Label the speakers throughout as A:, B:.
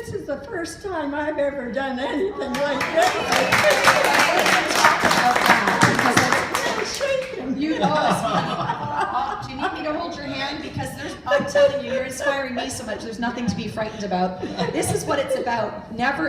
A: This is the first time I've ever done anything like this. I'm shaking.
B: You know us. Do you need me to hold your hand? Because I'm telling you, you're inspiring me so much. There's nothing to be frightened about. This is what it's about.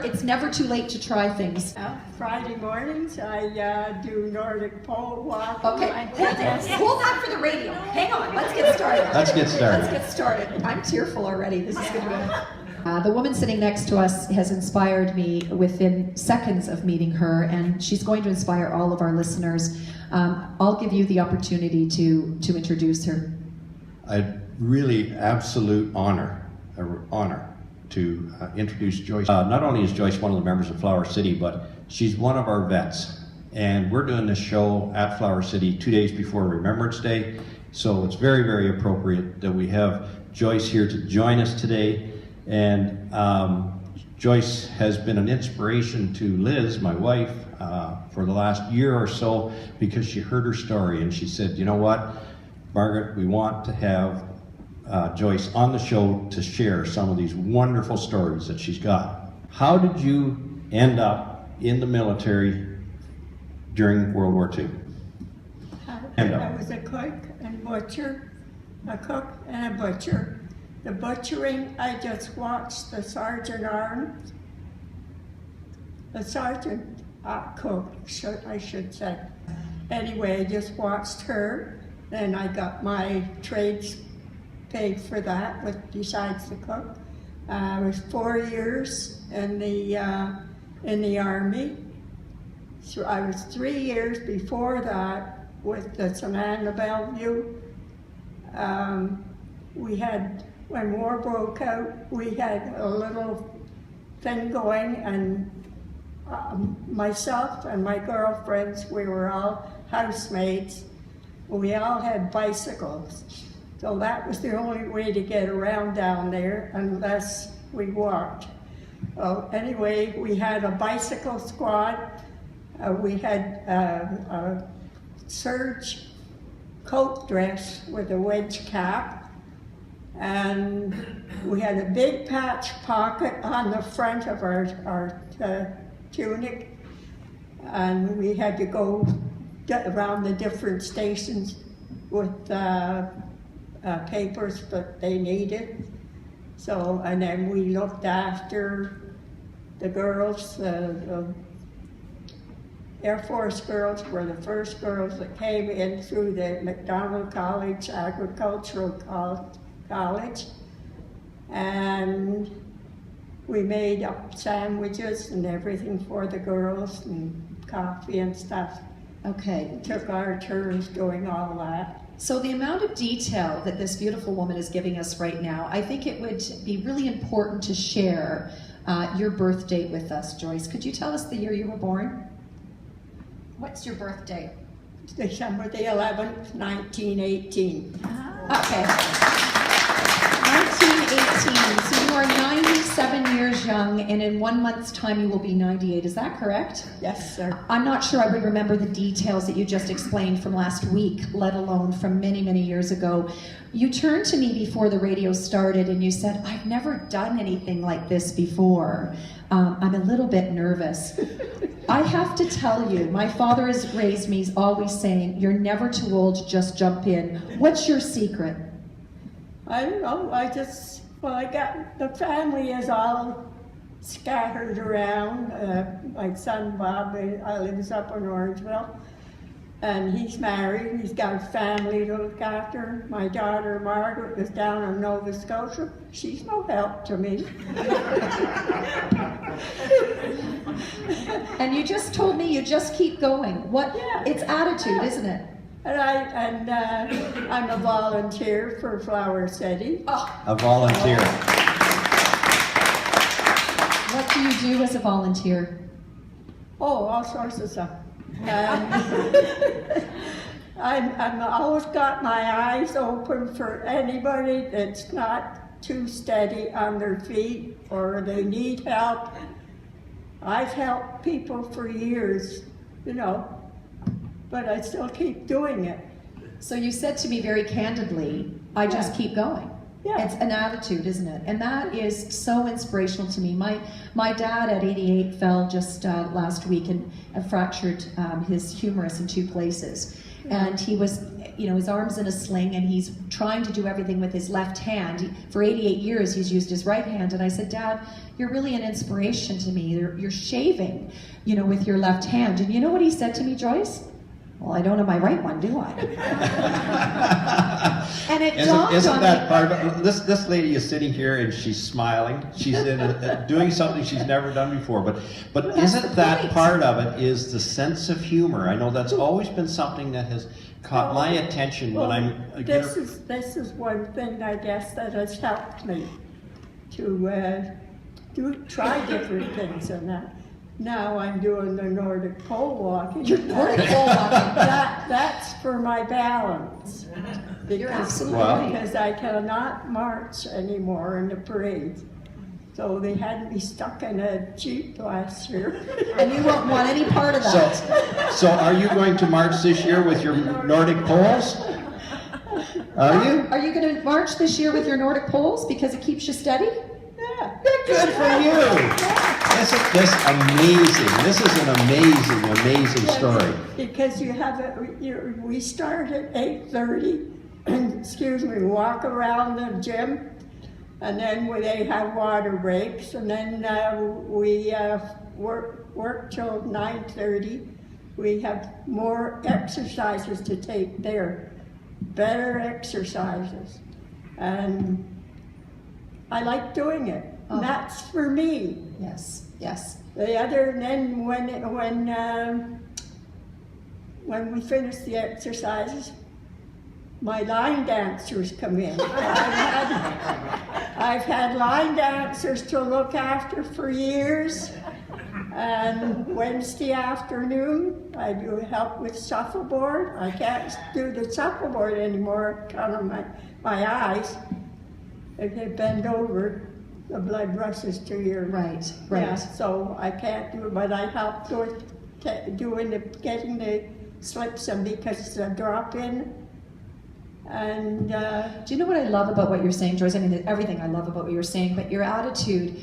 B: It's never too late to try things.
A: Friday mornings, I do Nordic pole walk.
B: Okay, hold that for the radio. Hang on, let's get started.
C: Let's get started.
B: Let's get started. I'm tearful already. This is going to be... the woman sitting next to us has inspired me within seconds of meeting her, and she's going to inspire all of our listeners. I'll give you the opportunity to introduce her.
C: A really absolute honor to introduce Joyce. Not only is Joyce one of the members of Flower City, but she's one of our vets. And we're doing this show at Flower City 2 days before Remembrance Day. So it's very, very appropriate that we have Joyce here to join us today. And Joyce has been an inspiration to Liz, my wife, for the last year or so, because she heard her story and she said, you know what, Margaret, we want to have Joyce on the show to share some of these wonderful stories that she's got. How did you end up in the military during World War II?
A: I was a cook and butcher, a cook and a butcher. The butchering, I just watched the sergeant arms, the sergeant cook, I should say. Anyway, I just watched her, then I got my trades paid for that, besides the cook. I was 4 years in the Army. So I was 3 years before that with the Savannah Bellevue. We had, when war broke out, we had a little thing going, and myself and my girlfriends, we were all housemates. We all had bicycles. So that was the only way to get around down there unless we walked. Anyway, we had a bicycle squad. We had a serge coat dress with a wedge cap, and we had a big patch pocket on the front of our tunic, and we had to go around the different stations with papers that they needed. So, and then we looked after the girls. The Air Force girls were the first girls that came in through the McDonald College, Agricultural College, and we made up sandwiches and everything for the girls and coffee and stuff.
B: Okay.
A: Took our turns doing all that.
B: So the amount of detail that this beautiful woman is giving us right now, I think it would be really important to share your birth date with us, Joyce. Could you tell us the year you were born? What's your birthday?
A: December the 11th, 1918.
B: Okay. 1918. So you are 97 years young, and in 1 month's time you will be 98. Is that correct?
A: Yes, sir.
B: I'm not sure I would remember the details that you just explained from last week, let alone from many, many years ago. You turned to me before the radio started and you said, I've never done anything like this before. I'm a little bit nervous. I have to tell you, my father has raised me always saying, you're never too old, just jump in. What's your secret?
A: I don't know, I got, the family is all scattered around. My son Bob lives up in Orangeville, and he's married, he's got a family to look after. My daughter Margaret is down in Nova Scotia. She's no help to me.
B: And you just told me you just keep going. What?
A: Yeah.
B: It's attitude, isn't it?
A: And I'm a volunteer for Flower City.
B: Oh.
C: A volunteer.
B: What do you do as a volunteer?
A: Oh, all sorts of stuff. I'm always got my eyes open for anybody that's not too steady on their feet or they need help. I've helped people for years, you know, but I still keep doing it.
B: So you said to me very candidly, I just keep going.
A: Yeah.
B: It's an attitude, isn't it? And that is so inspirational to me. My dad at 88 fell just last week and fractured his humerus in 2 places. And he was, his arm's in a sling, and he's trying to do everything with his left hand. For 88 years, he's used his right hand. And I said, Dad, you're really an inspiration to me. You're shaving, with your left hand. And you know what he said to me, Joyce? Well, I don't have my right one, do I? And it dawned
C: Isn't
B: on
C: that
B: me.
C: part of it? This lady is sitting here and she's smiling. She's doing something she's never done before. But
B: That's
C: isn't
B: the
C: that
B: point.
C: part of it? Is the sense of humor? I know that's always been something that has caught my attention when I'm.
A: This is one thing, I guess, that has helped me to try different things and that. Now I'm doing the Nordic pole walking.
B: Nordic pole walking.
A: That's for my balance.
B: You're absolutely
C: Wow.
B: right.
A: Because I cannot march anymore in the parade. So they had me stuck in a Jeep last year.
B: And you won't want any part of that.
C: So are you going to march this year with your Nordic poles? Are you?
B: Are you going to march this year with your Nordic poles because it keeps you steady?
A: Yeah.
C: Good for you. This amazing. This is an amazing story.
A: Because we start at 8:30, excuse me, walk around the gym, and then they have water breaks, and then we work till 9:30. We have more exercises to take there, better exercises, and I like doing it.
B: Oh.
A: That's for me.
B: Yes, yes.
A: The other, and then when we finish the exercises, my line dancers come in. I've had line dancers to look after for years. And Wednesday afternoon, I do help with shuffleboard. I can't do the shuffleboard anymore because of my eyes. If they bend over, the blood rushes to your
B: Right.
A: Yeah, so I can't do it, but I help with getting the slips in because it's a drop in. And
B: Do you know what I love about what you're saying, Joyce? I mean, everything I love about what you're saying, but your attitude,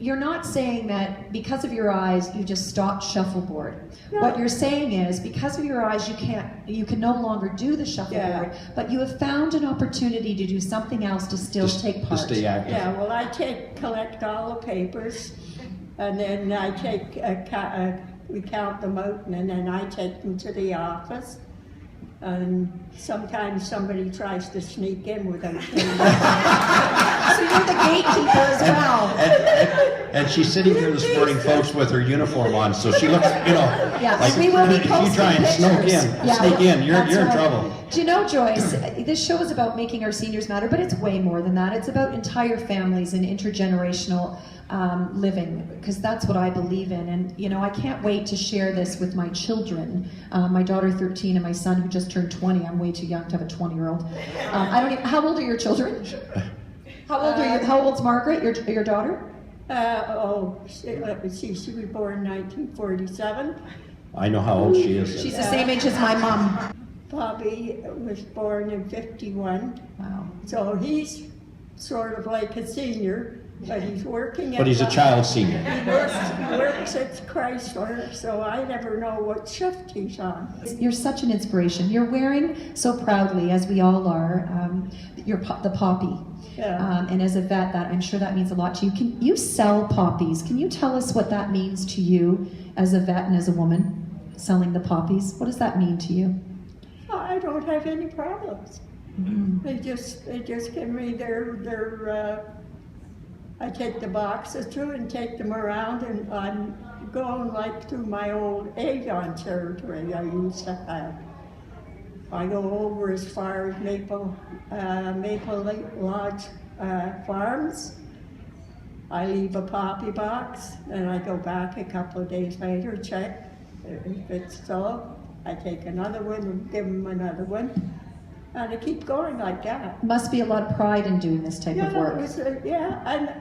B: you're not saying that because of your eyes you just stopped shuffleboard.
A: No.
B: What you're saying is because of your eyes you can no longer do the shuffleboard, but you have found an opportunity to do something else to still take part.
C: To stay active.
A: yeah, well, I collect all the papers, and then I we count them out, and then I take them to the office. And sometimes somebody tries to sneak in without getting
B: So you're the gatekeeper as well.
C: And she's sitting here this morning, folks, with her uniform on, so she looks,
B: Yeah,
C: like
B: we will be
C: if you
B: posting
C: try and
B: pictures.
C: sneak in, you're
B: That's
C: in
B: right.
C: trouble.
B: Do you know, Joyce, this show is about making our seniors matter, but it's way more than that. It's about entire families and intergenerational living, because that's what I believe in. And, I can't wait to share this with my children. My daughter, 13, and my son, who just turned 20. I'm way too young to have a 20-year-old. How old are your children? How old's Margaret, your daughter?
A: let me see, she was born 1947.
C: I know how old she is.
B: She's the same age as my mom.
A: Bobby was born in 51.
B: Wow.
A: So he's sort of like a senior, but he's working at
C: But he's a child senior.
A: He works at Chrysler, so I never know what shift he's on.
B: You're such an inspiration. You're wearing so proudly, as we all are, the poppy.
A: Yeah.
B: And as a vet, that I'm sure that means a lot to you. Can you sell poppies? Can you tell us what that means to you as a vet and as a woman, selling the poppies? What does that mean to you?
A: I don't have any problems.
B: Mm-hmm.
A: They just give me their I take the boxes too and take them around, and I'm going like through my old Avon territory I used to have. I go over as far as Maple Lake Lodge Farms. I leave a poppy box, and I go back a couple of days later, check if it's full. I take another one and give them another one, and I keep going like that.
B: Must be a lot of pride in doing this type of work.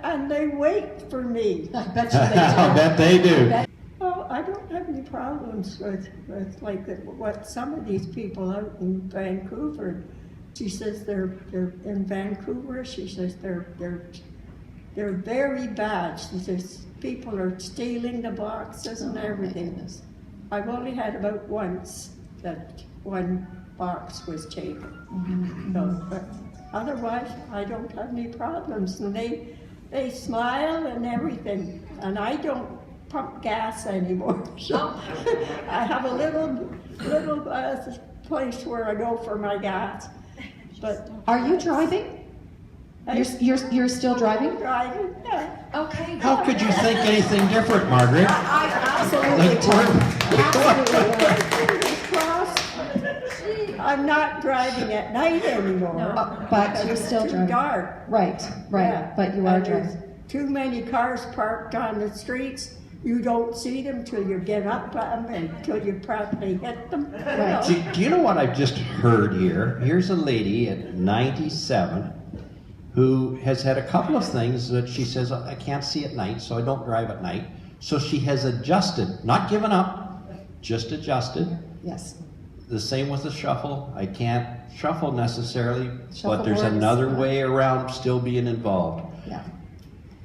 A: And they wait for me.
B: I bet you they do.
C: I bet they do.
A: Well, I don't have any problems with like what some of these people out in Vancouver She says they're in Vancouver. She says they're very bad. She says people are stealing the boxes and everything. I've only had about once that one box was taken. So, but otherwise, I don't have any problems. And they smile and everything. And I don't pump gas anymore. So I have a little place where I go for my gas. But
B: Are you driving? You're still driving?
A: Driving, yeah.
B: Okay.
C: How could you think anything different, Margaret?
B: I absolutely
A: I'm not driving at night anymore.
B: But
A: because
B: you're
A: it's
B: still
A: too
B: driving.
A: dark.
B: Right,
A: Yeah.
B: but you are
A: And there's
B: driving.
A: too many cars parked on the streets. You don't see them till you get up on them and till you practically hit them.
B: Right.
C: Do you know what I've just heard here? Here's a lady at 97 who has had a couple of things that she says, I can't see at night, so I don't drive at night. So she has adjusted, not given up, just adjusted.
B: Yes.
C: The same with the shuffle. I can't shuffle necessarily,
B: Shuffle
C: but there's
B: works.
C: another way around still being involved.
B: Yeah.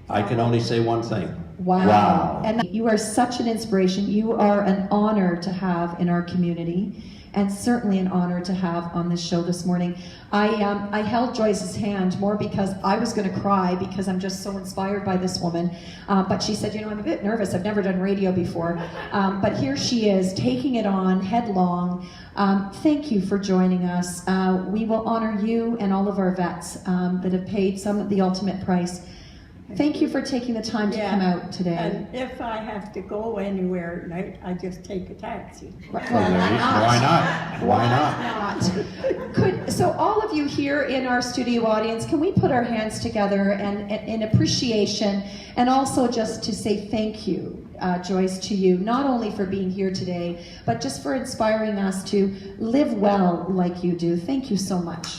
C: I can only say one thing.
B: Wow. And you are such an inspiration. You are an honor to have in our community, and certainly an honor to have on this show this morning. I held Joyce's hand more because I was going to cry because I'm just so inspired by this woman. But she said, I'm a bit nervous. I've never done radio before. But here she is, taking it on headlong. Thank you for joining us. We will honor you and all of our vets that have paid the ultimate price. Thank you for taking the time to come out today.
A: And if I have to go anywhere at night, I just take a taxi.
B: Why
C: not? Why not?
B: So all of you here in our studio audience, can we put our hands together and in appreciation, and also just to say thank you, Joyce, to you, not only for being here today, but just for inspiring us to live well like you do. Thank you so much.